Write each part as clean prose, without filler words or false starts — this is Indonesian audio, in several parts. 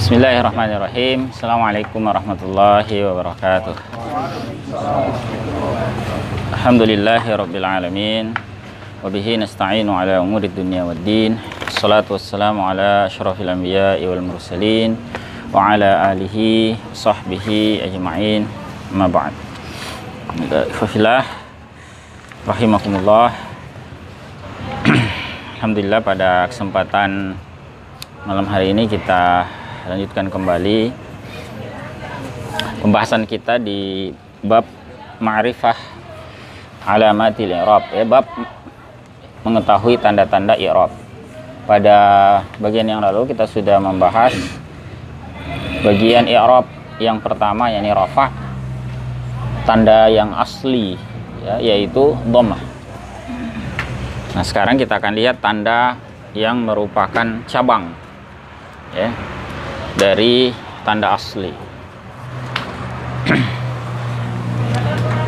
Bismillahirrahmanirrahim. Assalamualaikum warahmatullahi wabarakatuh. Alhamdulillahirabbil alamin. Wa bihi nasta'inu ala umurid dunya waddin. Wassalatu wassalamu ala asyrafil anbiya'i wal mursalin wa ala alihi sahbihi ajma'in. Amma ba'd. Ikhwafillah rahimakumullah. Alhamdulillah pada kesempatan malam hari ini kita lanjutkan kembali pembahasan kita di bab ma'rifah alamatil i'rab, bab mengetahui tanda-tanda i'rab. Pada bagian yang lalu kita sudah membahas bagian i'rab yang pertama, yakni rafa', tanda yang asli ya, yaitu dhammah. Nah, sekarang kita akan lihat tanda yang merupakan cabang ya dari tanda asli.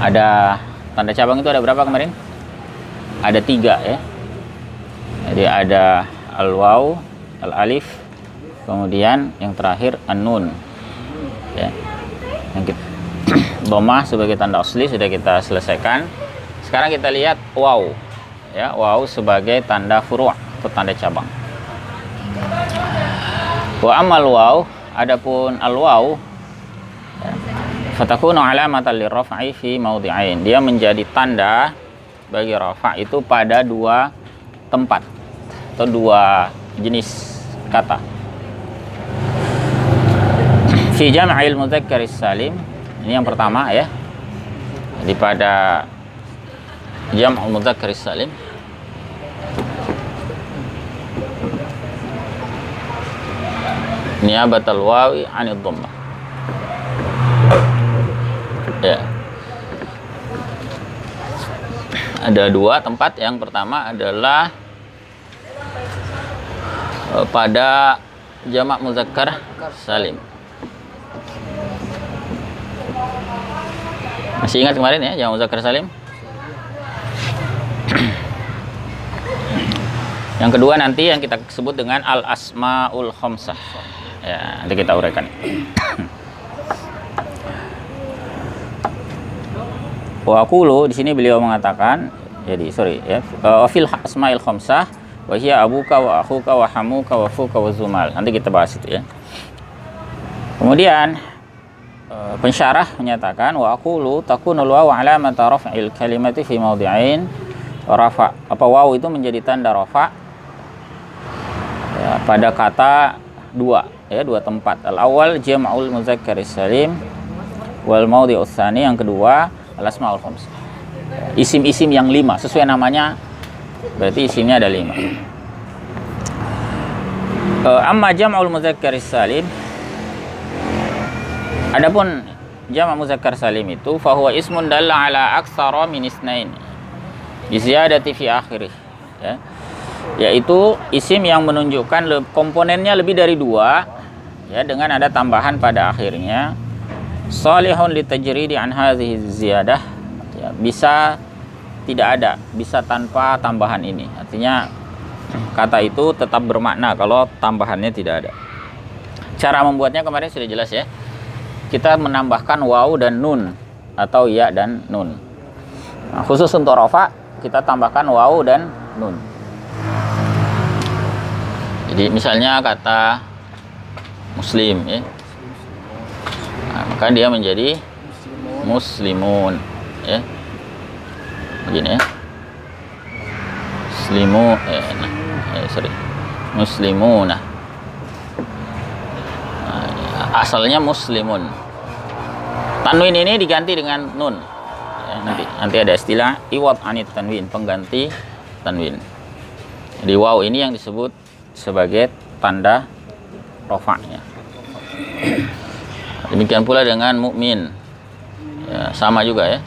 Ada tanda cabang itu ada berapa kemarin? Ada 3 ya. Jadi ada al-waw, al-alif, kemudian yang terakhir an-nun ya. Yang kita dhammah sebagai tanda asli sudah kita selesaikan. Sekarang kita lihat waw ya, waw sebagai tanda furu' atau tanda cabang. Wa amal waw, adapun al waw fatakunu alamatan lirraf'i fi mawdi'ain. Dia menjadi tanda bagi rafa' itu pada 2 tempat atau 2 jenis kata. Fi jam'il mudzakkaris salim, ini yang pertama ya. Jadi pada jam'ul mudzakkaris salim niyabatal wawi 'anid dhammah. Ya. Ada 2 tempat. Yang pertama adalah pada jamak muzakkar salim. Masih ingat kemarin ya jamak muzakkar salim? Yang kedua nanti yang kita sebut dengan al-asmaul khamsah. Ya, nanti kita uraikan. Wa aqulu, di sini beliau mengatakan, jadi ya, fil asmail khamsah wa hiya abuka wa akhuka wa hamuka wa fuka wa zumal. Nanti kita bahas itu ya. Kemudian pensyarah menyatakan wa aqulu takunul wawu alamata raf'il kalimati fi mawdi'ain. Rafa, apa waw itu menjadi tanda rafa ya, pada kata 2 ya, 2 tempat. Al-awwal jam'ul mudzakkaris salim wal mawdi'us tsani, yang kedua al-asmaul khamsah. Isim-isim yang 5 sesuai namanya, berarti isimnya ada 5. Amma jam'ul mudzakkaris salim, adapun jama' muzakkar salim itu fa huwa ismun dalla ala aktsara min isnain bi ziyadati fi akhirih ya. Yaitu isim yang menunjukkan komponennya lebih dari 2 ya, dengan ada tambahan pada akhirnya. Salihun litajridi an hadhihi ziyadah ya, bisa tidak ada, bisa tanpa tambahan ini. Artinya kata itu tetap bermakna kalau tambahannya tidak ada. Cara membuatnya kemarin sudah jelas ya. Kita menambahkan waw dan nun atau ya dan nun. Nah, khusus untuk rafa kita tambahkan waw dan nun. Jadi misalnya kata muslim ya, nah, maka dia menjadi muslimun ya, begini ya, muslimunah. Nah, asalnya muslimun. Tanwin ini diganti dengan nun ya, nanti ada istilah iwad anit tanwin, pengganti tanwin. Jadi waw ini yang disebut sebagai tanda rafa'nya. Demikian pula dengan mukmin ya, sama juga ya,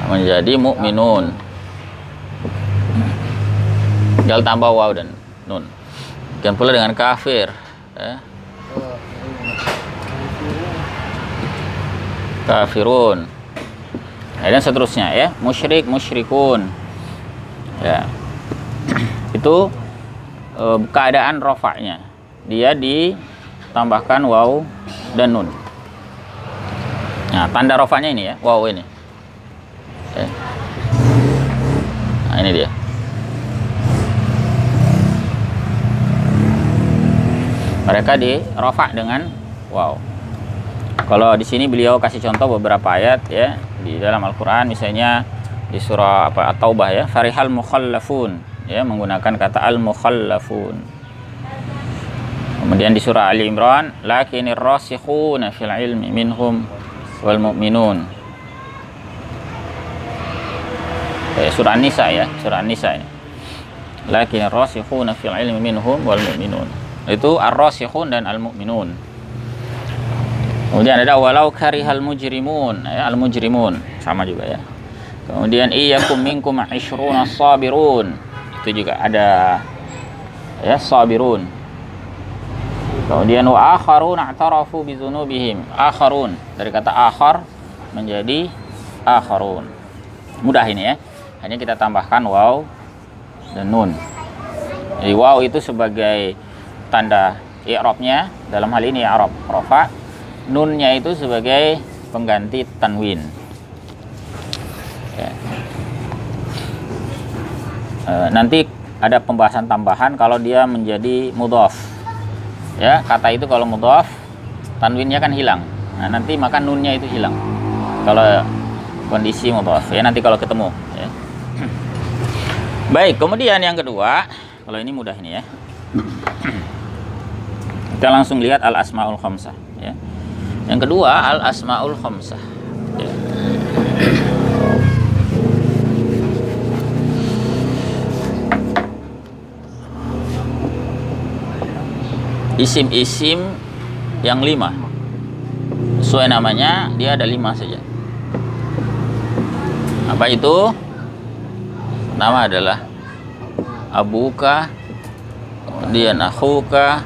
menjadi mukminun, tinggal tambah waw dan nun. Demikian pula dengan kafir ya, kafirun, dan seterusnya ya, musyrik, musyrikun ya. Itu keadaan rafa'nya, dia tambahkan waw dan nun. Nah, tanda rofanya ini ya, waw ini. Oke. Nah, ini dia. Mereka di rofa dengan waw. Kalau di sini beliau kasih contoh beberapa ayat ya di dalam Al-Qur'an, misalnya di surah apa At-Taubah ya, farihal mukhallafun ya, menggunakan kata al-mukhallafun. Kemudian di surah Ali Imran, lakinir rasikhuna fil ilmi minhum wal mu'minun. Surah An-Nisa ya, surah An-Nisa ini. Lakinir rasikhuna fil ilmi minhum wal mu'minun. Itu ar-rasikhun dan al-mu'minun. Kemudian ada walau karihal mujrimun ya, al-mujrimun sama juga ya. Kemudian iyyakum minkum 'ishruna sabirun. Itu juga ada ya, sabirun. Kemudian wa akharun i'tarafu bi dzunubihim. Akharun dari kata akhar menjadi akharun. Mudah ini ya. Hanya kita tambahkan waw dan nun. Jadi waw itu sebagai tanda i'rabnya, dalam hal ini i'rab rafa. Nunnya itu sebagai pengganti tanwin. Ya. Nanti ada pembahasan tambahan kalau dia menjadi mudhaf. Ya, kata itu kalau mudhaf tanwinnya kan hilang. Nah, nanti maka nunnya itu hilang. Kalau kondisi mudhaf ya, nanti kalau ketemu ya. Baik, kemudian yang kedua, kalau ini mudah ini ya. Kita langsung lihat al-asmaul khamsah ya. Yang kedua al-asmaul khamsah ya. Isim-isim yang 5 sesuai namanya, dia ada 5 saja. Apa itu? Nama adalah abuka, kemudian akhuka,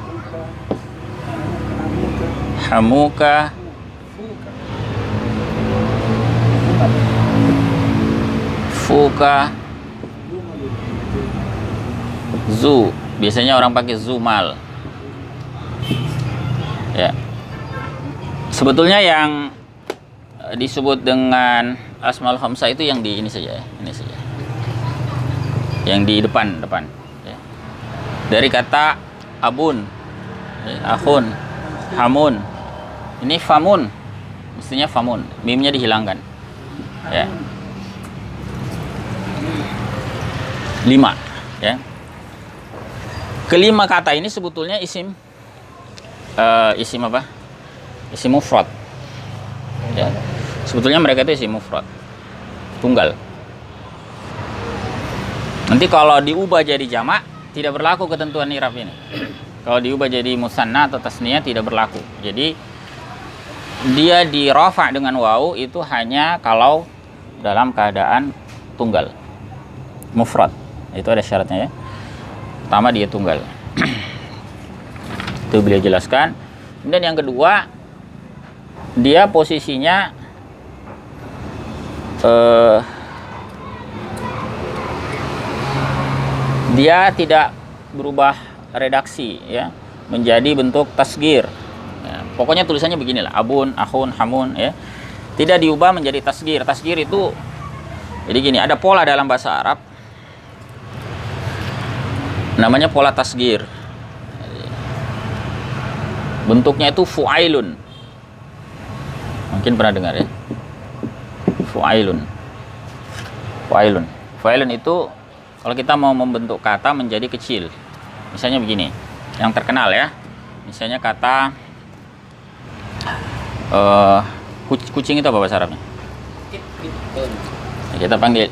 hamuka, fuka, zu. Biasanya orang pakai zumal. Ya. Sebetulnya yang disebut dengan asmaul khamsah itu yang di ini saja ya, ini saja. Yang di depan ya. Dari kata abun, ya, akhun, hamun. Ini famun. Mestinya famun, mimnya dihilangkan. Ya. 5 ya. Kelima kata ini sebetulnya isim apa? Isim mufrad. Ya. Sebetulnya mereka itu isim mufrad, tunggal. Nanti kalau diubah jadi jamak tidak berlaku ketentuan i'rab ini. Kalau diubah jadi musanna atau tasniyah tidak berlaku. Jadi dia di rafa dengan waw itu hanya kalau dalam keadaan tunggal, mufrad. Itu ada syaratnya ya. Pertama dia tunggal. Itu beliau jelaskan. Kemudian yang kedua, dia posisinya dia tidak berubah redaksi ya, menjadi bentuk tasgir ya, pokoknya tulisannya beginilah, abun, akhun, hamun ya, tidak diubah menjadi tasgir. Tasgir itu jadi gini, ada pola dalam bahasa Arab namanya pola tasgir. Bentuknya itu fu'ailun. Mungkin pernah dengar ya. Fu'ailun. Fu'ailun. Fu'ailun itu kalau kita mau membentuk kata menjadi kecil. Misalnya begini. Yang terkenal ya. Misalnya kata kucing itu apa bahasa Arabnya?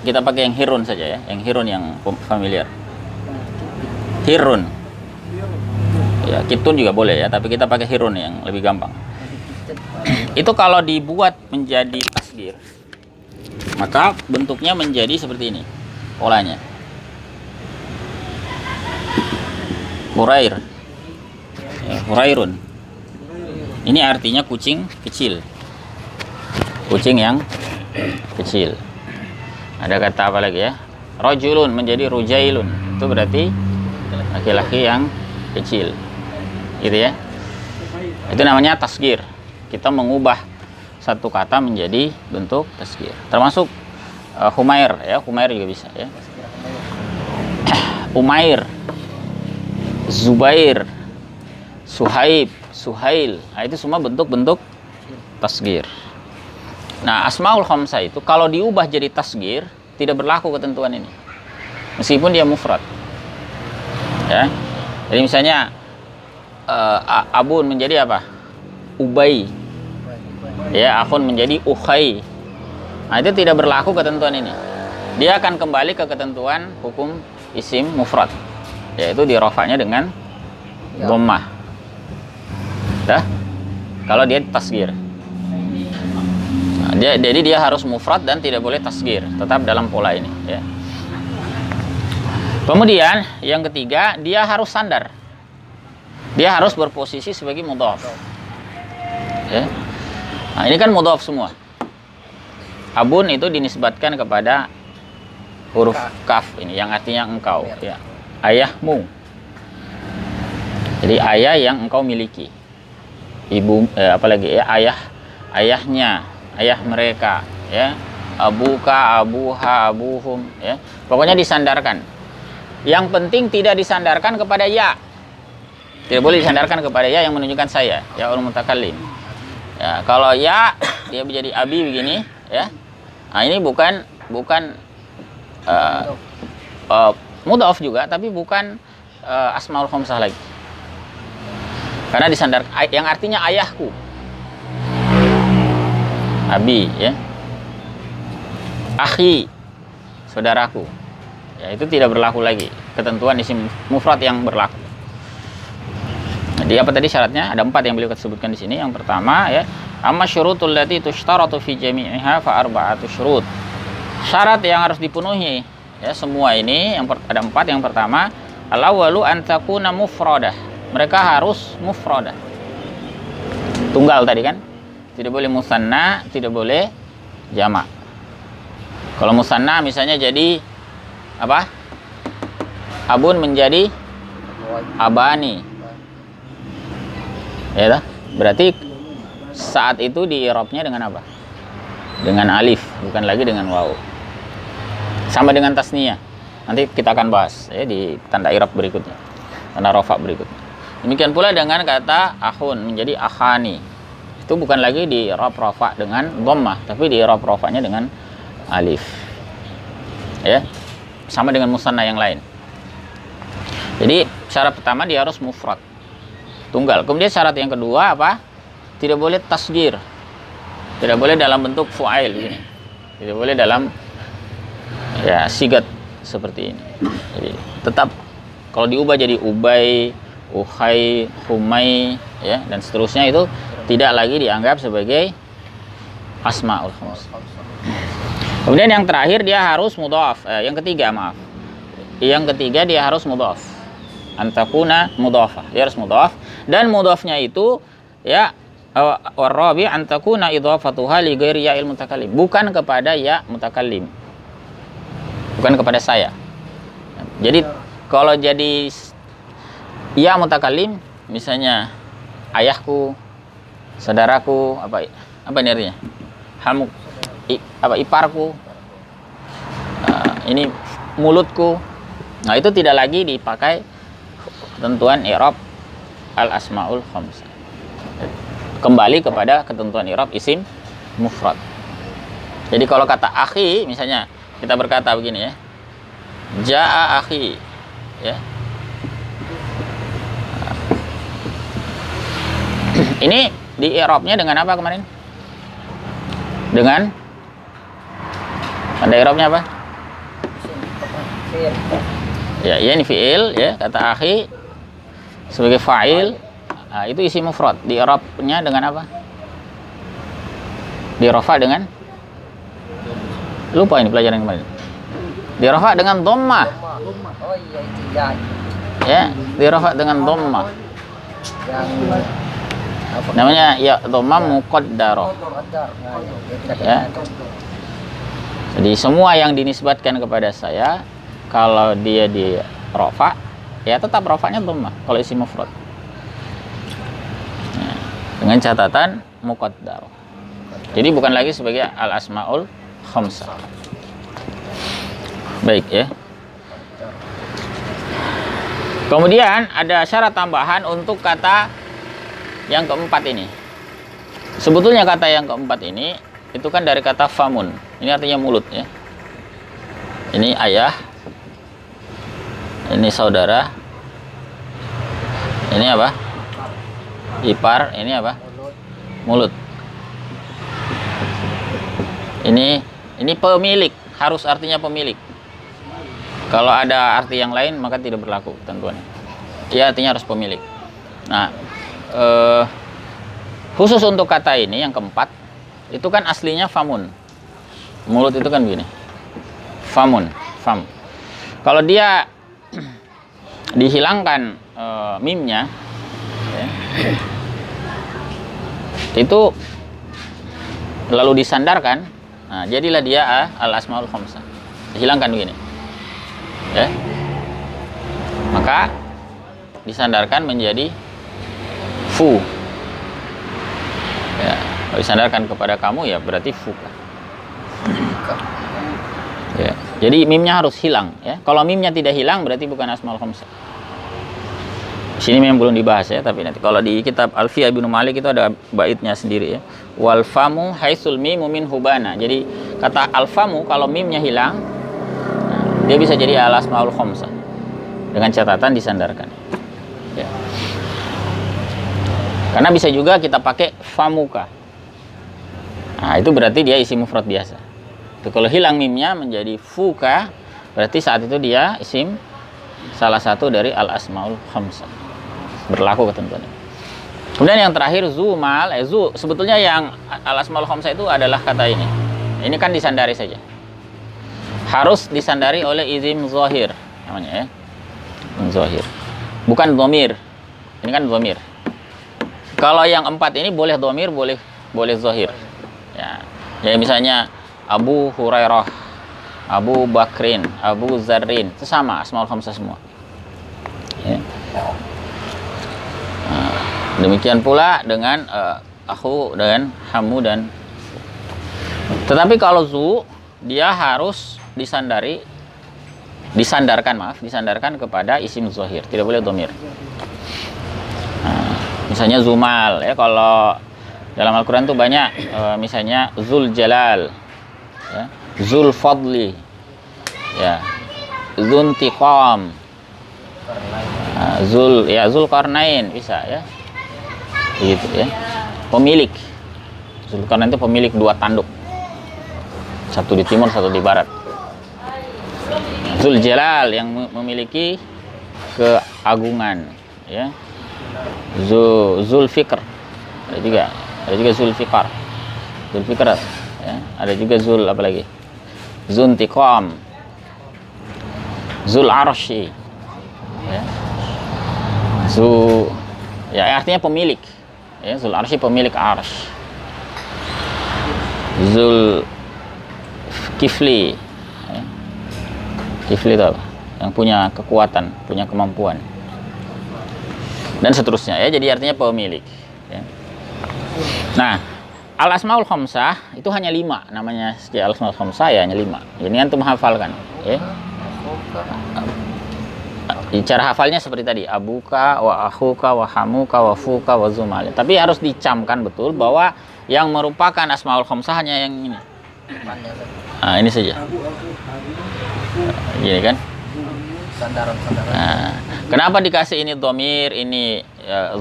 Kita pakai yang hirun saja ya. Yang hirun yang familiar. Hirun. Ya, kitun juga boleh ya, tapi kita pakai hirun yang lebih gampang. Itu kalau dibuat menjadi tasgir, maka bentuknya menjadi seperti ini polanya. Hurair ya, hurairun. Ini artinya kucing kecil, kucing yang kecil. Ada kata apa lagi ya, rajulun menjadi rujailun. Itu berarti laki-laki yang kecil gitu ya. Itu namanya tasghir. Kita mengubah satu kata menjadi bentuk tasghir. Termasuk Humair ya, Humair juga bisa ya. Umair, Zubair, Suhaib, Suhail. Nah, itu semua bentuk-bentuk tasghir. Nah, asmaul khamsah itu kalau diubah jadi tasghir tidak berlaku ketentuan ini. Meskipun dia mufrad. Ya. Jadi misalnya Abun menjadi apa? Ubay. Ya, Akhun menjadi Ukhay. Nah, itu tidak berlaku ketentuan ini. Dia akan kembali ke ketentuan hukum isim mufrad, yaitu di rafa'nya dengan dhammah. Dah? Kalau dia tasghir. Nah, jadi dia harus mufrad dan tidak boleh tasghir, tetap dalam pola ini ya. Kemudian yang ketiga, dia harus sandar. Dia harus berposisi sebagai mudhaf. Ya. Nah, ini kan mudhaf semua. Abun itu dinisbatkan kepada huruf kaf ini yang artinya engkau ya. Ayahmu. Jadi ayah yang engkau miliki. Ibu apalagi ya, ayahnya, ayah mereka ya. Abuka, abuha, abuhum ya. Pokoknya disandarkan. Yang penting tidak disandarkan kepada ya. Tidak boleh disandarkan kepada ya yang menunjukkan saya, ya ul mutakallim. Ya, kalau ya dia menjadi abi begini ya. Nah, ini bukan mudhaf juga, tapi bukan asmaul khamsah lagi. Karena disandar yang artinya ayahku. Abi ya. Akhi, saudaraku. Ya, itu tidak berlaku lagi. Ketentuan isim mufrad yang berlaku. Jadi apa tadi syaratnya? Ada 4 yang beliau sebutkan di sini. Yang pertama ya, amma syurutul lati tushtaratu fi jami'iha fa arba'atu syurut. Syarat yang harus dipenuhi ya semua ini ada 4. Yang pertama, al-awwalu an takuna mufradah. Mereka harus mufradah. Tunggal tadi kan? Tidak boleh musanna, tidak boleh jamak. Kalau musanna misalnya jadi apa? Abun menjadi abani. Ya, berarti saat itu di i'rabnya dengan apa? Dengan alif, bukan lagi dengan waw. Sama dengan tasniyah. Nanti kita akan bahas ya di tanda i'rab berikutnya. Tanda rafa berikutnya. Demikian pula dengan kata akhun menjadi akhani. Itu bukan lagi di i'rab rafa dengan dhammah, tapi di i'rab rafanya dengan alif. Ya. Sama dengan musanna yang lain. Jadi syarat pertama dia harus mufrad. Tunggal. Kemudian syarat yang kedua apa? Tidak boleh tasghir. Tidak boleh dalam bentuk fu'ail ini. Tidak boleh dalam ya sigat seperti ini. Jadi tetap kalau diubah jadi ubay, ukhay, humay ya dan seterusnya itu tidak lagi dianggap sebagai asmaul khamsah. Kemudian yang terakhir dia harus mudhaf. Yang ketiga maaf. Yang ketiga dia harus mudhaf. Antakuna mudhafah. Dia harus mudhaf dan mudhafnya itu ya warabi antakuna idhafatuha li ghairi ya'il mutakallim. Bukan kepada ya mutakallim. Bukan kepada saya. Jadi kalau jadi ya mutakallim misalnya ayahku, saudaraku, apa ini artinya? Hamuk iparku. Ini mulutku. Nah, itu tidak lagi dipakai ketentuan i'rab al-asmaul khamsah. Kembali kepada ketentuan i'rab isim mufrad. Jadi kalau kata akhi misalnya kita berkata begini ya. Jaa akhi ya. Ini di i'rabnya dengan apa kemarin? Dengan tanda i'rabnya apa? Ya, ini fi'il ya, kata akhi sebagai fa'il. Nah, itu isi mufrad. Di i'rabnya dengan apa? Di rafa dengan lupa ini pelajaran kemarin. Di rafa dengan dhammah. Oh iya itu ya. Ya, di rafa dengan dhammah. Yang apa? Namanya ya dhammah muqaddarah. Ya. Jadi semua yang dinisbatkan kepada saya kalau dia di rafa ya tetap rafanya dhammah kalau isi mufrad. Ya. dengan catatan muqaddar. Jadi bukan lagi sebagai al-asmaul khamsah. Baik ya. Kemudian ada syarat tambahan untuk kata yang keempat ini. Sebetulnya kata yang keempat ini itu kan dari kata famun. Ini artinya mulut ya. Ini ayah. Ini saudara. Ini apa? Ipar. Ini apa? Mulut. Ini pemilik, harus artinya pemilik. Kalau ada arti yang lain maka tidak berlaku ketentuannya. Ya artinya harus pemilik. Nah, khusus untuk kata ini yang keempat, itu kan aslinya famun. Mulut itu kan begini. Famun, fam. Kalau dia dihilangkan mimnya, ya, itu lalu disandarkan, nah jadilah dia al-asmaul khamsah. Dihilangkan begini. Ya. Maka disandarkan menjadi fu. Ya, kalau disandarkan kepada kamu ya berarti fuka. Ya. Jadi mimnya harus hilang ya. Kalau mimnya tidak hilang berarti bukan asmaul khamsah. Sini memang belum dibahas ya, tapi nanti kalau di kitab Alfiyah Ibnu Malik itu ada baitnya sendiri ya. Wal famu haitsul mimu min hubana. Jadi kata al famu kalau mimnya hilang, dia bisa jadi al asmaul khamsah dengan catatan disandarkan. Ya. Karena bisa juga kita pakai famuka. Nah, itu berarti dia isim mufrad biasa. Itu kalau hilang mimnya menjadi fuka, berarti saat itu dia isim salah satu dari al asmaul khamsah. Berlaku ketentuannya. Kemudian yang terakhir zumal, zu sebetulnya yang al asmaul khamsah itu adalah kata ini. Ini kan disandari saja. Harus disandari oleh isim zahir namanya ya. Zahir. Bukan dhamir. Ini kan dhamir. Kalau yang empat ini boleh dhamir, boleh zahir. Ya. Ya misalnya Abu Hurairah, Abu Bakrin, Abu Zarrin, itu sama asmaul khamsah semua. Ya. Nah, demikian pula dengan aku dengan hamu dan. Tetapi kalau zu dia harus disandarkan kepada isim zahir, tidak boleh dhamir. Nah, misalnya zumal ya, kalau dalam Al-Qur'an tuh banyak misalnya zul jalal ya, zul fadli ya, zuntiqam, zul qarnain bisa ya. Begitu ya. Pemilik. Zul qarnain itu pemilik dua tanduk. Satu di timur, satu di barat. Zul jalal yang memiliki keagungan ya. Zulfikar ada juga zulfikar ya. Ada juga zul apa lagi, zuntiqam, zul arsy ya. Ya artinya pemilik ya. Zul arsy pemilik arsy. Zul kifli ya. Kifli itu apa? Yang punya kekuatan, punya kemampuan, dan seterusnya ya. Jadi artinya pemilik ya. Nah, al asmaul khamsah itu hanya 5 namanya. Al asmaul khamsah ya hanya 5. Ini antum hafalkan ya. Cara hafalnya seperti tadi, abuka wa akhuka wa hamuka wa fuka wa zumal. Tapi harus dicamkan betul bahwa yang merupakan asmaul khamsah hanya yang ini. Nah, ini saja. Gini kan? Nah, kenapa dikasih ini dhamir, ini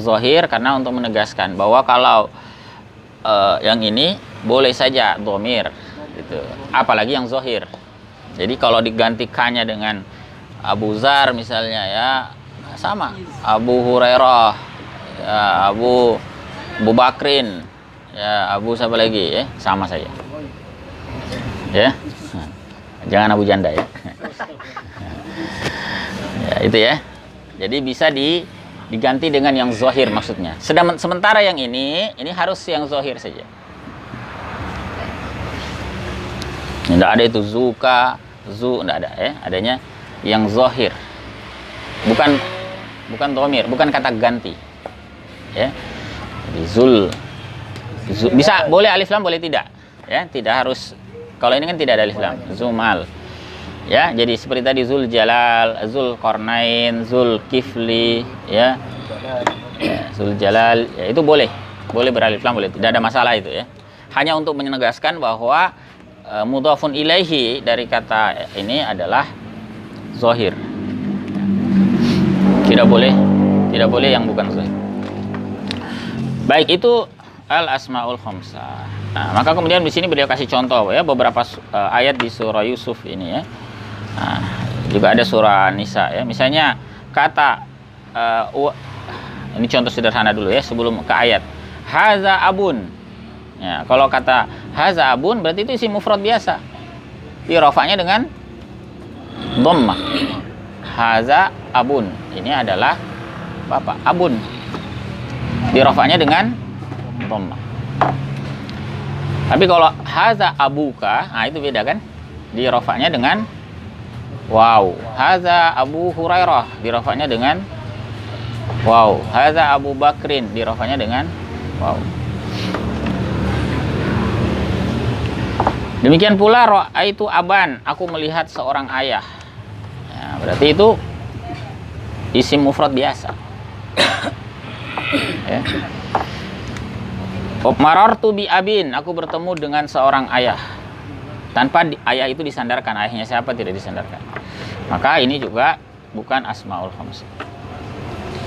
zahir? Karena untuk menegaskan bahwa kalau yang ini boleh saja dhamir gitu. Apalagi yang zahir. Jadi kalau digantikannya dengan Abu Zar misalnya ya sama, Abu Hurairah ya, Abu Bakrin ya, Abu siapa lagi ya, sama saja ya. Jangan Abu Janda ya. Ya itu ya. Jadi bisa diganti dengan yang zahir maksudnya. Sementara yang ini harus yang zahir saja. Tidak ada itu zuka, tidak ada ya. Adanya yang zahir. Bukan dhamir, bukan kata ganti. Ya. Bisa boleh alif lam, boleh tidak. Ya, tidak harus. Kalau ini kan tidak ada alif lam. Zumal. Ya, jadi seperti tadi Zul Jalal, Zul Qarnain, Zul Kifli, ya. Zul Jalal, ya, itu boleh. Boleh beralif lam, boleh. Tidak ada masalah itu ya. Hanya untuk menegaskan bahwa mudhafun ilaihi dari kata ini adalah zahir. Tidak boleh yang bukan zahir. Baik, itu al asmaul khamsah. Nah, maka kemudian di sini beliau kasih contoh ya beberapa ayat di surah Yusuf ini ya. Nah, juga ada surah Nisa ya. Misalnya kata ini contoh sederhana dulu ya sebelum ke ayat. Haza abun. Ya, kalau kata haza abun berarti itu isim mufrad biasa. Dirafa'nya dengan dhammah. Haza abun. Ini adalah bapak abun. Dirafa'nya dengan dhammah. Tapi kalau haza abuka, nah itu beda kan? Dirafa'nya dengan wow. Haza Abu Hurairah, dirafa'nya dengan wow. Haza Abu Bakrin, dirafa'nya dengan wow. Demikian pula ra'aitu aban, aku melihat seorang ayah. Ya, berarti itu isim mufrad biasa. Ya. Marartu bi abin, aku bertemu dengan seorang ayah. Tanpa ayah itu disandarkan, ayahnya siapa tidak disandarkan. Maka ini juga bukan asmaul khamsah.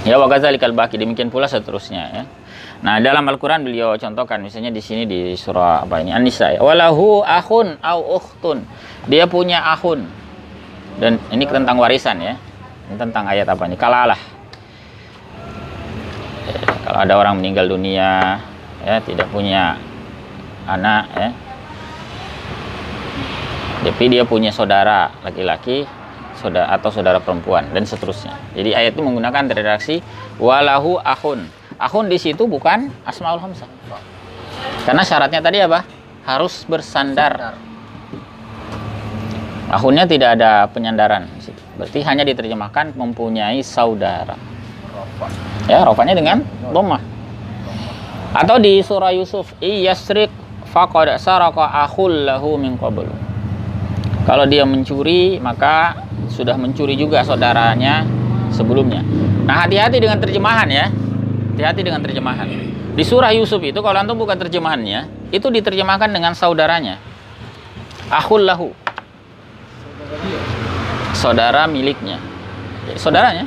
Ya wa kadzalikal baqi, demikian pula seterusnya ya. Nah, dalam Al-Qur'an beliau contohkan misalnya di sini di surah apa ini An-Nisa ya. Walahu akhun au ukhtun. Dia punya akhun. Dan ini tentang warisan ya. Ini tentang ayat apa ini? Kalalah. Ya, kalau ada orang meninggal dunia ya, tidak punya anak ya. Tapi dia punya saudara laki-laki, saudara atau saudara perempuan dan seterusnya. Jadi ayat itu menggunakan redaksi walahu akhun. Akhun di situ bukan asmaul khamsah. Karena syaratnya tadi apa? Harus bersandar. Akhunnya tidak ada penyandaran di situ. Berarti hanya diterjemahkan mempunyai saudara. Ya, rafanya dengan dhammah. Atau di surah Yusuf, iyasrik faqad saraka akhul lahu min qabl. Kalau dia mencuri, maka sudah mencuri juga saudaranya sebelumnya. Nah, hati-hati dengan terjemahan ya. Hati-hati dengan terjemahan. Di surah Yusuf itu kalau antum bukan terjemahannya, itu diterjemahkan dengan saudaranya. Akhul lahu. Saudara miliknya. Jadi, saudaranya.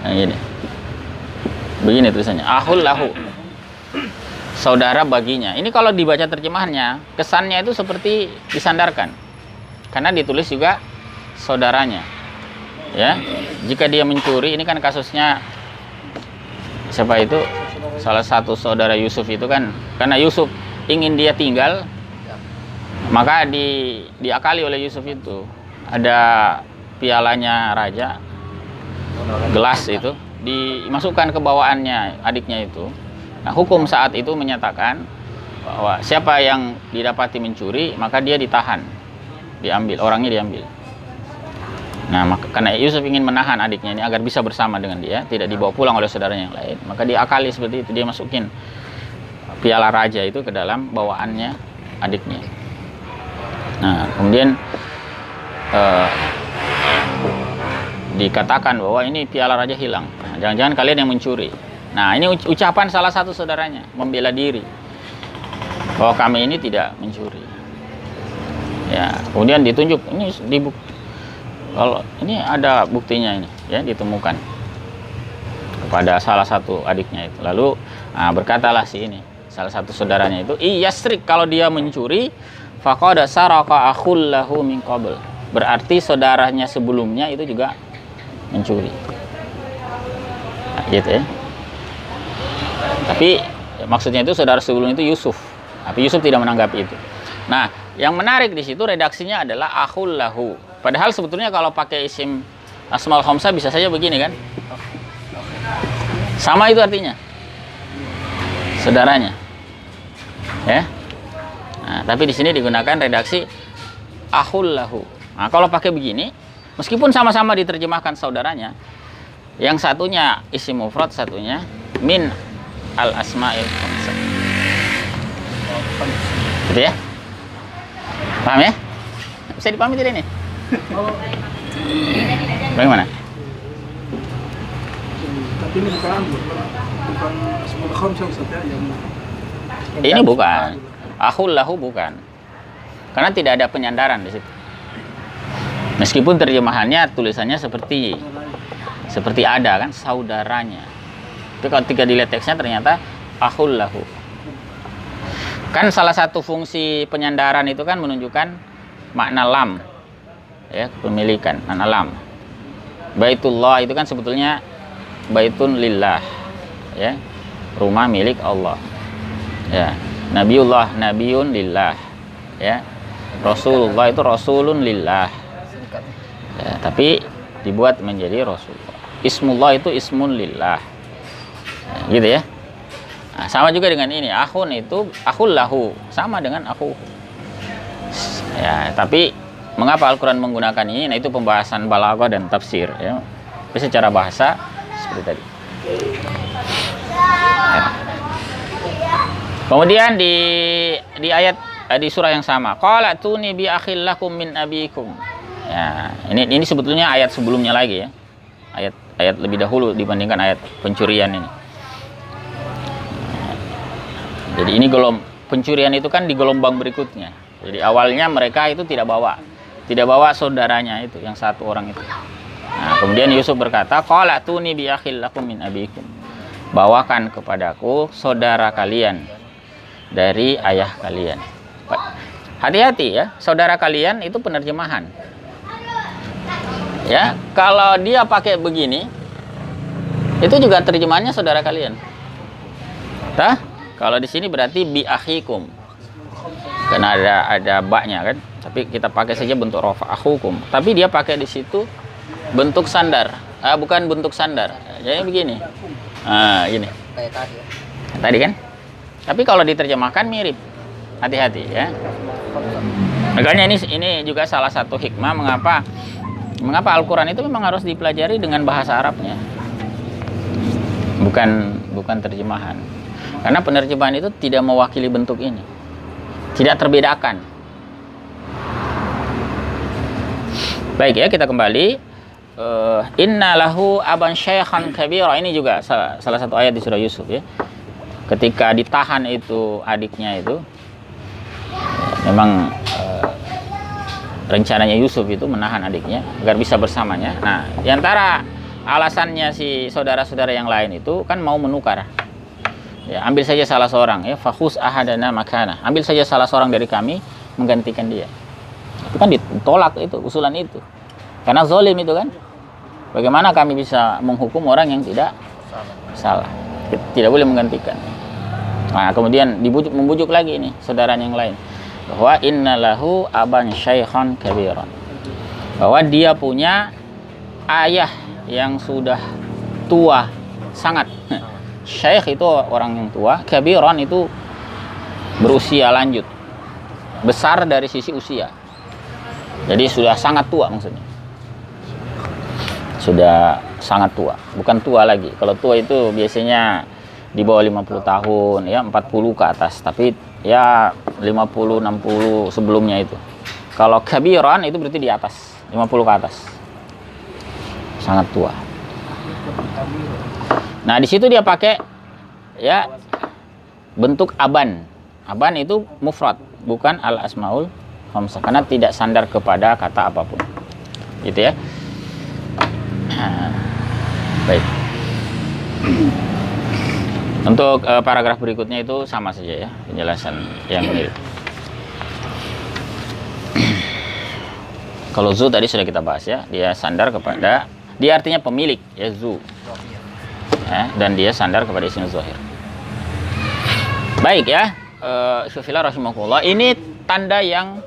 Nah, gini. Begini tulisannya. Akhul lahu. Saudara baginya. Ini kalau dibaca terjemahannya, kesannya itu seperti disandarkan. Karena ditulis juga saudaranya. Ya. Jika dia mencuri, ini kan kasusnya siapa itu? Salah satu saudara Yusuf itu kan, karena Yusuf ingin dia tinggal, maka diakali oleh Yusuf itu. Ada pialanya raja, gelas itu, dimasukkan ke bawaannya adiknya itu. Nah, hukum saat itu menyatakan bahwa siapa yang didapati mencuri, maka dia ditahan, diambil, orangnya diambil. Nah, karena Yusuf ingin menahan adiknya ini agar bisa bersama dengan dia, tidak dibawa pulang oleh saudaranya yang lain, maka dia akali seperti itu, dia masukin piala raja itu ke dalam bawaannya adiknya. Nah, kemudian dikatakan bahwa ini piala raja hilang. Nah, jangan-jangan kalian yang mencuri. Nah, ini ucapan salah satu saudaranya membela diri bahwa kami ini tidak mencuri. Ya, kemudian ditunjuk ini kalau ini ada buktinya ini ya, ditemukan kepada salah satu adiknya itu. Lalu berkatalah si ini salah satu saudaranya itu, iyasrik, kalau dia mencuri faqad saraka akhul lahu min qabl. Berarti saudaranya sebelumnya itu juga mencuri. Nah, gitu ya. Tapi maksudnya itu saudara sebelum itu Yusuf. Tapi Yusuf tidak menanggapi itu. Nah, yang menarik di situ redaksinya adalah akhul lahu. Padahal sebetulnya kalau pakai isim asmaul khamsah bisa saja begini kan? Sama itu artinya. Saudaranya. Ya. Nah, tapi di sini digunakan redaksi akhul lahu. Nah, kalau pakai begini, meskipun sama-sama diterjemahkan saudaranya, yang satunya isim mufrad, satunya min al-asma'il khamsah. Gitu ya? Paham ya? Bisa dipahami tidak ini? Bagaimana? Tapi ini bukan Asmaul Khamsah Ustaz ya, yang Ini bukan. Akhul lahu bukan. Karena tidak ada penyandaran di situ. Meskipun terjemahannya tulisannya seperti ada kan, saudaranya. Tapi kalau ketika dilihat teksnya ternyata akhul lahu. Kan salah satu fungsi penyandaran itu kan menunjukkan makna lam. Ya, pemilikan, makna lam. Baitullah itu kan sebetulnya baitun lillah. Ya. Rumah milik Allah. Ya. Nabiullah nabiyun lillah. Ya. Rasulullah itu rasulun lillah. Ya, tapi dibuat menjadi Rasulullah. Ismullah itu ismun lillah. Nah, gitu ya. Nah, sama juga dengan ini. Akhun itu akhul lahu, sama dengan akhu. Ya, tapi mengapa Al-Qur'an menggunakan ini? Nah, itu pembahasan balaghah dan tafsir ya. Tapi secara bahasa seperti tadi. Ya. Kemudian di ayat di surah yang sama, qala tuni bi akhil lakum min abikum. Ya, ini sebetulnya ayat sebelumnya lagi ya. Ayat lebih dahulu dibandingkan ayat pencurian ini. Jadi ini pencurian itu kan di gelombang berikutnya. Jadi awalnya mereka itu tidak bawa saudaranya itu, yang satu orang itu. Nah, kemudian Yusuf berkata, qala tuni bi akhil lakum min abikum. Bawakan kepadaku saudara kalian dari ayah kalian. Hati-hati ya, saudara kalian itu penerjemahan. Ya, kalau dia pakai begini, itu juga terjemahannya saudara kalian. Tah? Kalau di sini berarti bi akhikum. Karena ada baknya kan. Tapi kita pakai saja bentuk rafa akhukum. Tapi dia pakai di situ bentuk sandar. Bukan bentuk sandar. Jadi begini. Gini. Kayak tadi ya. Tadi kan? Tapi kalau diterjemahkan mirip. Hati-hati ya. Makanya ini juga salah satu hikmah mengapa Al-Qur'an itu memang harus dipelajari dengan bahasa Arabnya. Bukan terjemahan. Karena penerjemahan itu tidak mewakili bentuk ini. Tidak terbedakan. Baik ya, kita kembali. Inna lahu aban syaikhan kabira. Ini juga salah satu ayat di surah Yusuf ya. Ketika ditahan itu adiknya itu, memang rencananya Yusuf itu menahan adiknya agar bisa bersamanya. Nah, di antara alasannya si saudara-saudara yang lain itu kan mau menukar. Ya, ambil saja salah seorang ya, fakhus ahadana makana. Ambil saja salah seorang dari kami menggantikan dia. Itu kan ditolak itu, usulan itu. Karena zalim itu kan. Bagaimana kami bisa menghukum orang yang tidak salah? Tidak boleh menggantikan. Nah, kemudian membujuk lagi ini saudaranya yang lain. Bahwa innalahu aban syaikhan kabiran. Bahwa dia punya ayah yang sudah tua sangat. Syekh itu orang yang tua, kabiran itu berusia lanjut. Besar dari sisi usia. Jadi sudah sangat tua maksudnya. Sudah sangat tua, bukan tua lagi. Kalau tua itu biasanya di bawah 50 tahun ya, 40 ke atas, tapi ya 50 60 sebelumnya itu. Kalau kabiran itu berarti di atas, 50 ke atas. Sangat tua. Nah, di situ dia pakai ya bentuk aban. Aban itu mufrad, bukan al asmaul khamsah, karena tidak sandar kepada kata apapun. Gitu ya. Baik. Untuk paragraf berikutnya itu sama saja ya, penjelasan yang mirip. Kalau zu tadi sudah kita bahas ya, dia sandar kepada, dia artinya pemilik ya, zu. Ya, dan dia sandar kepada isim zahir. Baik ya, Syufila rahimahullah, ini tanda yang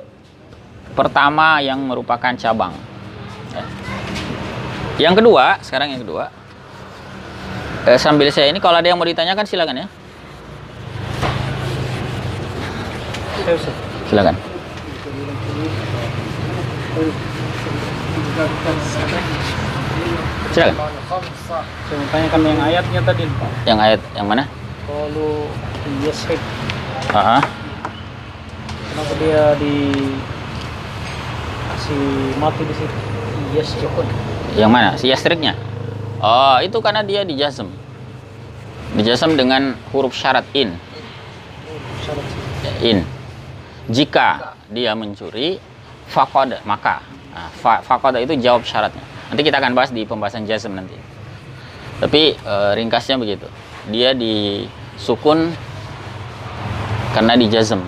pertama yang merupakan cabang. Ya. Yang kedua, sekarang yang kedua. Sambil saya ini, kalau ada yang mau ditanyakan silakan ya. Silakan. Silakan. Saya mau tanyakan yang ayatnya tadi, Pak. Yang ayat yang mana? Kalau yasrik, Ah, kenapa dia kasih mati di situ? Yasrikun. yang mana? Si yastriknya? Oh, itu karena dia dijazm. Dijazm dengan huruf syarat in. Syarat. In. Jika dia mencuri, faqad, maka. Nah, faqad itu jawab syaratnya. Nanti kita akan bahas di pembahasan jazm nanti. Tapi ringkasnya begitu. Dia disukun karena dijazm.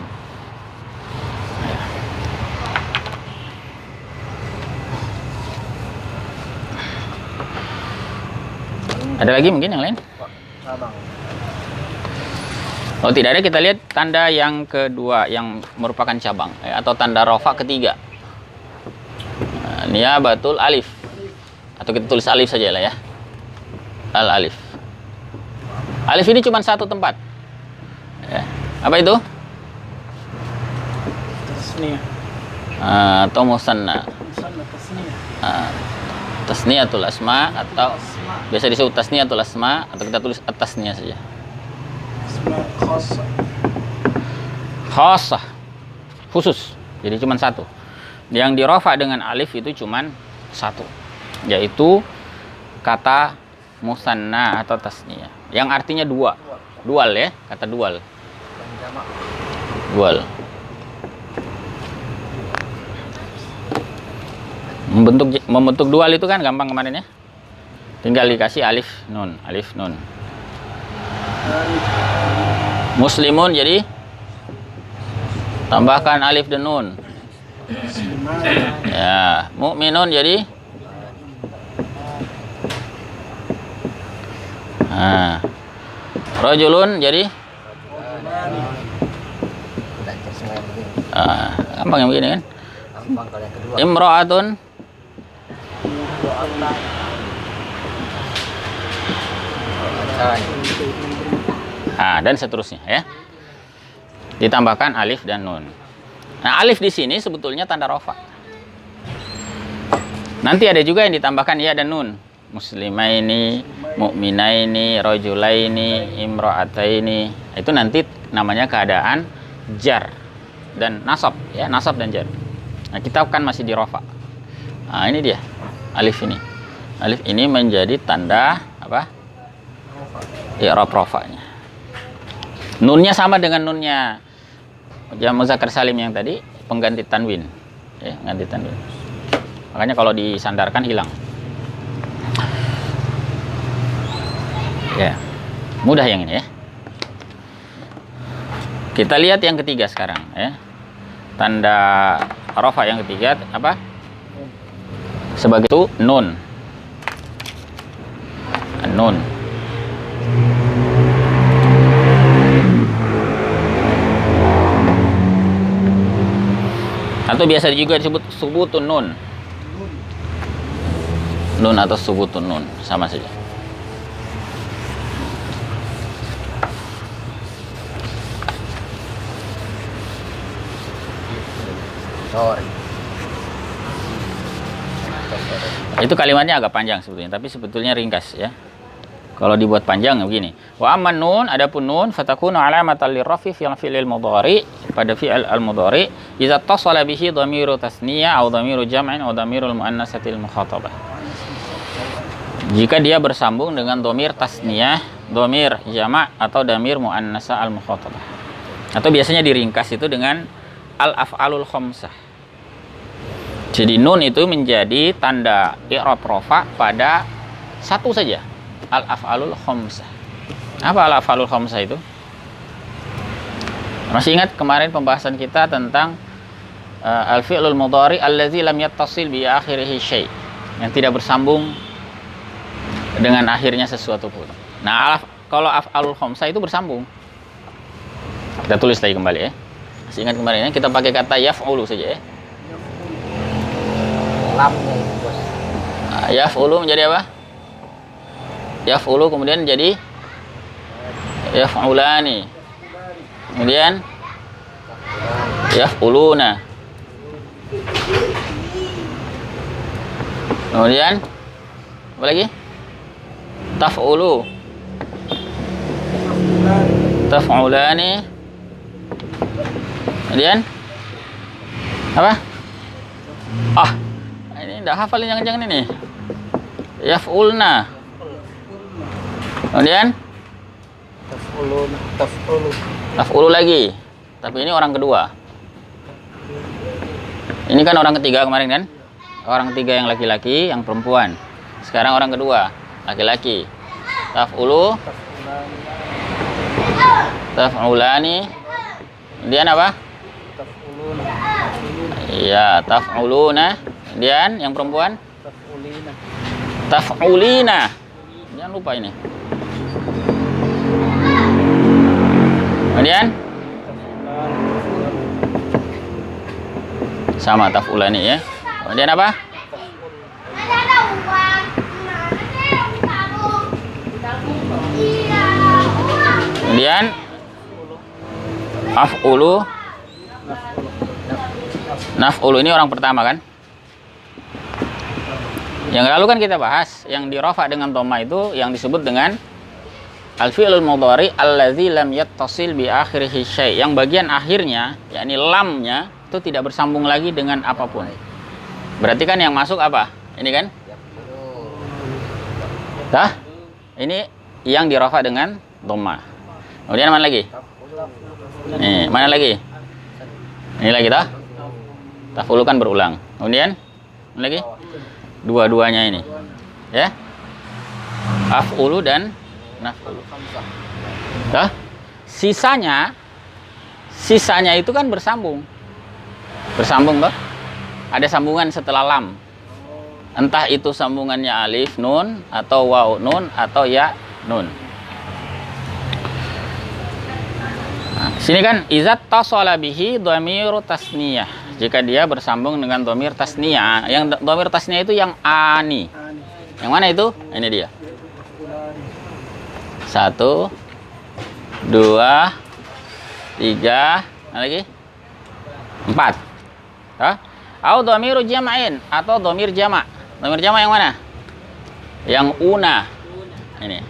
Ada lagi mungkin yang lain? Cabang. Oh, tidak ada. Kita lihat tanda yang kedua yang merupakan cabang atau tanda rofa ketiga. Niyabatul alif. Atau kita tulis alif saja lah ya. Al alif. Alif ini cuma satu tempat. Ya. Apa itu? Tasniyah. Atau musanna. Misalnya tasniyah. Tasniyatul asma atau biasa disebut tasniyatul asma atau kita tulis atasnya saja. Asma khassa. Khassah. Khusus. Jadi cuma satu. Yang dirofa dengan alif itu cuma satu, yaitu kata musanna atau tasniyah yang artinya dua. Dual ya, kata dual. Dan jamak. Dual. Membentuk dual itu kan gampang kemarin ya. Tinggal dikasih alif nun, alif nun. Muslimun jadi tambahkan alif dan nun. Ya, mukminun jadi rajulun jadi Belajar semua yang begini. gampang yang begini kan. Gampang kalau yang kedua. Imra'atun dan seterusnya ya. Ditambahkan alif dan nun. Nah, alif di sini sebetulnya tanda rofa. Nanti ada juga yang ditambahkan ya dan nun. Muslimaini, mu'minaini, rajulaini, imra'ataini. Itu nanti namanya keadaan jar dan nasab ya, nasab dan jar. Nah, kita kan masih di rofa. Nah, ini dia. Alif ini. Alif ini menjadi tanda apa? I'rab rofanya. Nunnya sama dengan nunnya jam muzakkar salim yang tadi, pengganti tanwin. Ya, pengganti tanwin. Makanya kalau disandarkan hilang. Ya. Mudah yang ini ya. Kita lihat yang ketiga sekarang ya. Tanda rafa yang ketiga apa? Sebagai itu nun. Nun. Atau biasa juga disebut subutun nun. Nun atau subutun nun sama saja. Sorry. Itu kalimatnya agak panjang sebetulnya, tapi sebetulnya ringkas ya. Kalau dibuat panjang begini. Wa amman nun, adapun nun fatakunu alamatan lirrafi fil fi'il mudhari, pada fi'il al-mudhari idza tasala bihi dhamiru tasniyah atau dhamiru jam'in atau dhamirul muannatsatil mukhatabah. Jika dia bersambung dengan dhamir tasniyah, dhamir jama' atau dhamir muannatsa al-mukhatabah. Atau biasanya diringkas itu dengan al-af'alul khamsah. Jadi nun itu menjadi tanda i'rab rafa pada satu saja, al-af'alul khamsah. Apa al-af'alul khamsah itu? Masih ingat kemarin pembahasan kita tentang al-fi'lul mudhari allazi lam yattasil bi akhirih syai', yang tidak bersambung dengan akhirnya sesuatu pun. Nah, kalau af'alul khamsah itu bersambung. Kita tulis lagi kembali ya. Masih ingat kemarin ya, kita pakai kata yaf'ulu saja ya. Lamnya itu bos. Yaf'ulu menjadi apa? Yaf'ulu kemudian jadi yaf'ulani. Kemudian yaf'uluna. Kemudian apa lagi? Taf'ulu. Taf'ulani. Kemudian apa? Ah, ini enggak hafal yang ini. Yaf'ulna. Kemudian taf'ulu lagi. Tapi ini orang kedua. Ini kan orang ketiga kemarin kan? Orang ketiga yang laki-laki, yang perempuan. Sekarang orang kedua, laki-laki. Taf'ulu, taf'ulani. Kemudian apa? Iya, taf'uluna. Kemudian yang perempuan? Taf'ulina. Jangan lupa ini. Kemudian sama taf'ulani ya. Kemudian apa? Kemudian af'ulu. Naf'ulu ini orang pertama kan? Yang lalu kan kita bahas yang dirofa dengan dhamma itu yang disebut dengan al-fi'lul mudhari allazi lam yattasil bi akhirihi syai'. Yang bagian akhirnya yakni lamnya itu tidak bersambung lagi dengan apapun. Berarti kan yang masuk apa? Ini kan? Tah? Ini yang dirofa dengan dhamma. Kemudian mana lagi? Nih, mana lagi? Ini lagi tah? Taf'ulu kan berulang. Kemudian mana lagi? Dua-duanya ini. Ya? Af'ulu dan naf'ulu. Tah? Sisanya itu kan bersambung. Bersambung toh? Ada sambungan setelah lam. Entah itu sambungannya alif nun atau waw nun atau ya nun. Nah, sini kan izat tasala bihi dhamiru tasniyah. Jika dia bersambung dengan dhamir tasniyah. Yang dhamir tasniyah itu yang ani. Yang mana itu? Ini dia. 1 2 3 lagi 4. Au dhamiru jama'in atau dhamir jama'. Dhamir jama' yang mana? Yang una. Ini.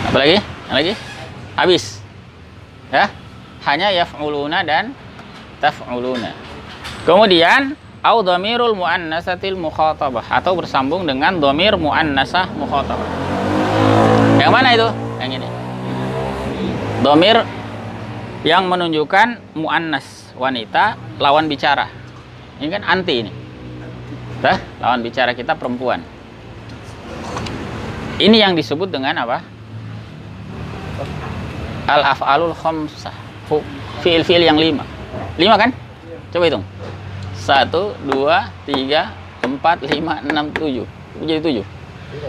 Apa lagi? Yang lagi? Habis. Ya. Hanya yaf'uluna dan taf'uluna. Kemudian au dhamirul muannasatil mukhatabah atau bersambung dengan dhamir muannasah mukhatabah. Yang mana itu? Yang ini. Dhamir yang menunjukkan muannas wanita lawan bicara. Ini kan anti ini. Tah, lawan bicara kita perempuan. Ini yang disebut dengan apa? Al-af'alul khamsah. Fi'il-fi'il yang 5. 5 kan? Coba hitung. 1 2 3 4 5 6 7. Jadi 7.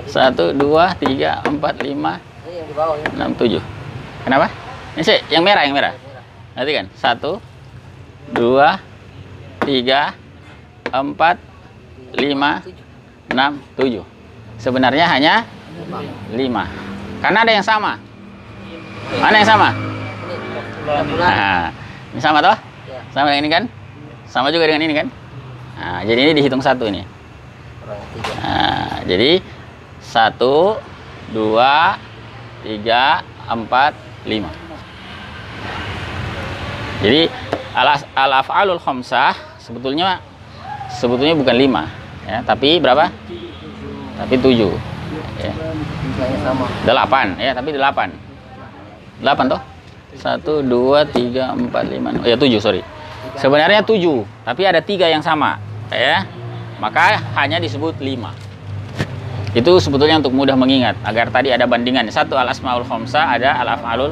1 2 3 4 5 6 7. Kenapa? Ini sih yang merah, Nanti kan 1 2 3 4 5 6 7. Sebenarnya hanya 5. Karena ada yang sama. Mana yang sama? Nah, ini sama toh? Sama dengan ini kan? Sama juga dengan ini kan? Nah, jadi ini dihitung 1 ini. Nah, jadi 1 2 3 4 5. Jadi al-af'alul khamsah sebetulnya bukan 5 ya, tapi berapa? Tapi 7. Ya. 8 ya, tapi 8. 8 toh? 1 2 3 4 5 6. Ya 7, sorry. Sebenarnya 7, tapi ada 3 yang sama ya. Maka hanya disebut 5. Itu sebetulnya untuk mudah mengingat agar tadi ada bandingan. 1 al-asmaul khamsah, ada al-af'alul.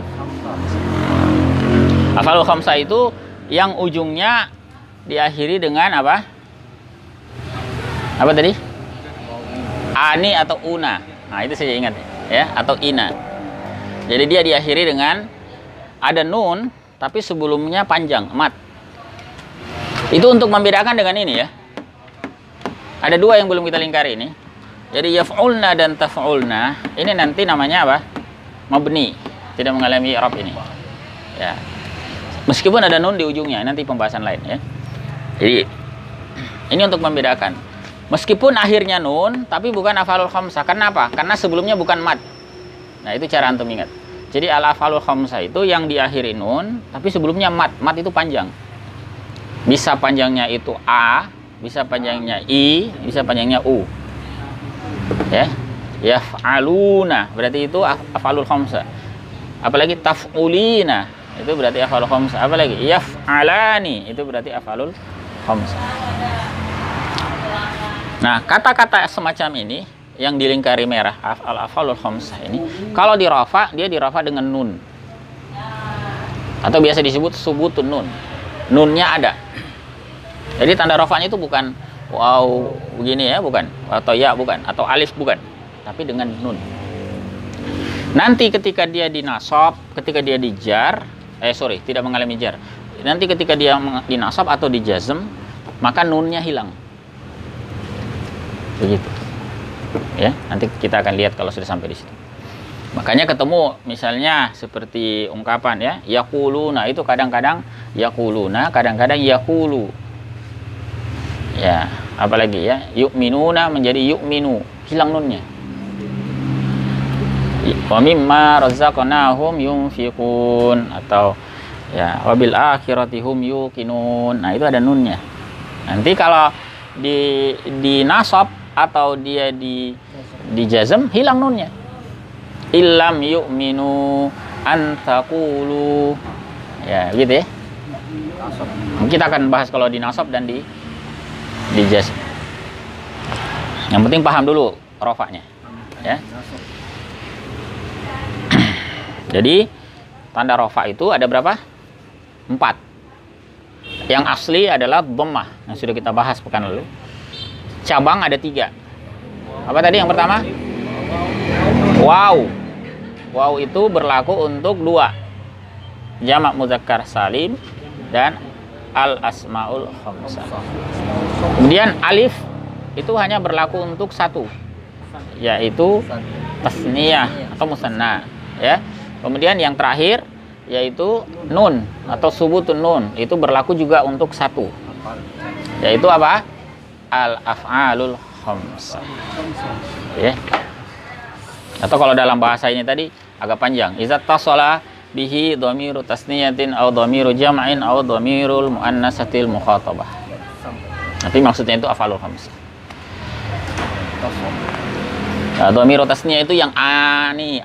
Af'alul khamsah itu yang ujungnya diakhiri dengan apa? Apa tadi? Ani atau una. Nah, itu saya ingat ya, atau ina. Jadi dia diakhiri dengan ada nun tapi sebelumnya panjang, mat. Itu untuk membedakan dengan ini ya. Ada 2 yang belum kita lingkari ini. Jadi yaf'ulna dan taf'ulna ini nanti namanya apa? Mabni, tidak mengalami i'rab ini. Ya. Meskipun ada nun di ujungnya, nanti pembahasan lain ya. Jadi ini untuk membedakan. Meskipun akhirnya nun, tapi bukan af'alul khamsah. Kenapa? Karena sebelumnya bukan mad. Nah, itu cara antum ingat. Jadi al-af'alul khamsah itu yang diakhiri nun, tapi sebelumnya mat. Mat itu panjang. Bisa panjangnya itu a, bisa panjangnya i, bisa panjangnya u. Ya. Yaf'aluna, berarti itu af'alul khamsah. Apalagi taf'ulina, itu berarti af'alul khamsah. Apalagi yaf'alani, itu berarti af'alul khamsah. Nah, kata-kata semacam ini yang dilingkari merah, al-af'alul khamsah ini, kalau dirafa, dia dirafa dengan nun. Atau biasa disebut subutun nun. Nunnya ada. Jadi tanda rafanya itu bukan wow begini ya, bukan. Atau ya, bukan. Atau alif, bukan. Tapi dengan nun. Nanti ketika dia dinasab, ketika dia dijar, tidak mengalami jar. Nanti ketika dia dinasab atau dijazm, maka nunnya hilang. Begitu. Ya, nanti kita akan lihat kalau sudah sampai di situ. Makanya ketemu misalnya seperti ungkapan ya, yaquluna itu kadang-kadang yaquluna, kadang-kadang yaqulu. Ya, apalagi ya, yu'minuna menjadi yu'minu, hilang nunnya. Wa mimma razaqnahum yunfiqun, atau ya wabil akhirati hum yuqinun. Nah, itu ada nunnya. Nanti kalau di nasab atau dia di jazm, hilang nunnya. Illam yu'minu antaqulu. Ya, gitu ya. Kita akan bahas kalau di nasab dan di jazm. Yang penting paham dulu rofaknya. Ya. Jadi tanda rofa itu ada berapa? 4. Yang asli adalah dhammah yang sudah kita bahas pekan lalu. Cabang ada 3. Apa tadi yang pertama? Wow. Wow itu berlaku untuk 2. Jamak muzakkar salim dan al-asmaul khamsah. Kemudian alif itu hanya berlaku untuk 1, yaitu tasniyah atau musanna, ya. Kemudian yang terakhir yaitu nun atau subutun nun, itu berlaku juga untuk 1, yaitu apa? Al-af'alul khamsah. Ya. Atau kalau dalam bahasa ini tadi agak panjang, iza tasala bihi dhamiru tasniyatin aw dhamiru jam'in aw dhamirul muannasatil mukhatabah. Tapi maksudnya itu af'alul khamsah. Nah, dhamiru tasniyah itu yang ani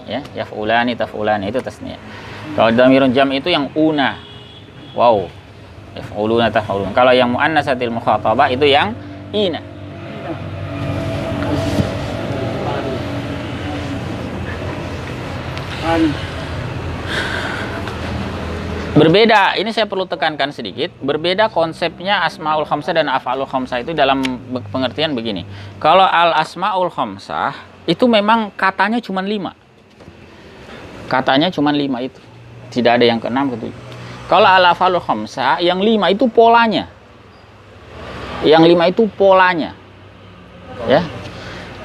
ya, yaf'ulani taf'ulani, itu tasniyah. Kalau dhamirun jam itu yang una. Wow. Yaf'uluna taf'ulun. Kalau yang muannasatil mukhatabah itu yang ina. Berbeda, ini saya perlu tekankan sedikit, berbeda konsepnya asmaul khamsah dan af'alul khamsah itu dalam pengertian begini. Kalau al asmaul khamsah itu memang katanya cuma 5. Katanya cuma 5 itu. Tidak ada yang ke-6 ke-7. Kalau al af'alul khamsah yang 5 itu polanya. Yang 5 itu polanya. Ya.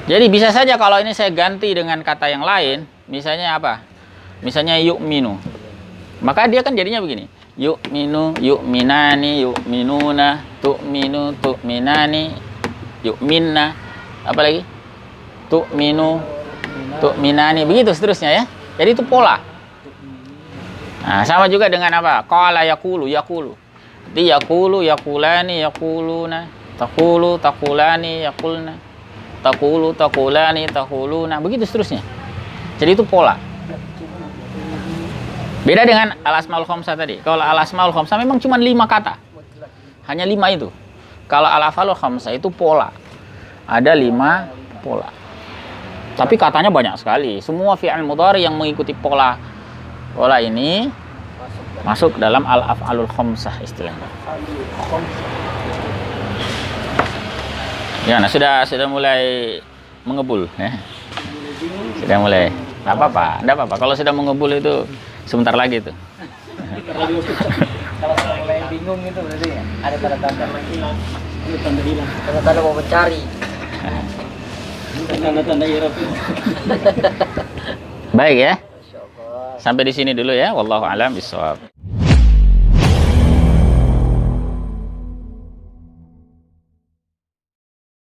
Jadi bisa saja kalau ini saya ganti dengan kata yang lain, misalnya apa? Misalnya yu'minu. Maka dia kan jadinya begini. Yu'minu, yu'minani, yu'minuna, tu'minu, tu'minani, yu'minna. Apa lagi? Tu'minu, tu'minani. Begitu seterusnya ya. Jadi itu pola. Nah, sama juga dengan apa? Qala yaqulu, yaqulu. Jadi yaqulu, yaqulani, yaquluna. Taqulu, taqulani, yaqulna. Taqulu, taqulani, taquluna. Begitu seterusnya. Jadi itu pola. Beda dengan al-asmaul khamsah tadi. Kalau al-asmaul khamsah memang cuma 5 kata. Hanya 5 itu. Kalau al-af'alul khamsah itu pola. Ada 5 pola. Tapi katanya banyak sekali. Semua fi'il mudhari yang mengikuti pola ini masuk dalam al-af'alul khamsah istilahnya. Ya, nah sudah mulai mengebul ya. Sudah mulai. Enggak apa-apa. Kalau sudah mengebul itu sebentar lagi tuh. Kalau yang lain bingung itu berarti ya? Ada tanda-tanda lagi. Itu tanda hilang. Tanda-tanda mau mencari. Tanda-tanda irab. Baik ya. Sampai di sini dulu ya. Wallahu a'lam bishawab.